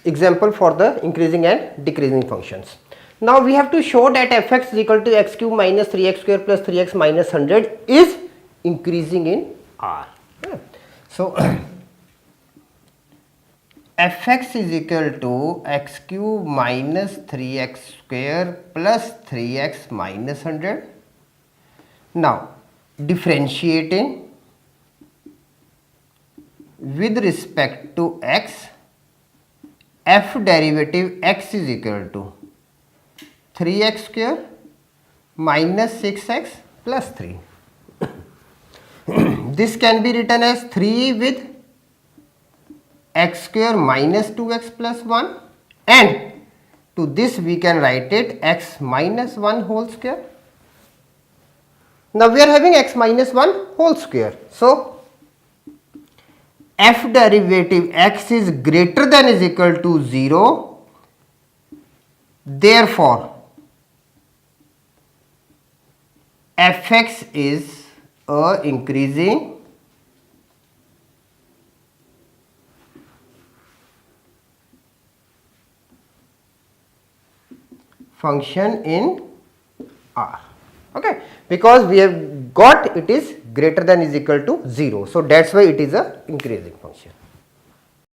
example for the increasing and decreasing functions. Now we have to show that fx is equal to x cube minus 3x square plus 3x minus 100 is increasing in R. So fx is equal to x cube minus 3x square plus 3x minus 100. Now differentiating with respect to x, f derivative x is equal to 3x square minus 6x plus 3. This can be written as 3 with x square minus 2x plus 1, and to this we can write it x minus 1 whole square. Now we are having x minus 1 whole square. So f derivative x is greater than is equal to 0. Therefore fx is a increasing function in R. Okay, because we have got it is greater than is equal to 0. So that's why it is a increasing function.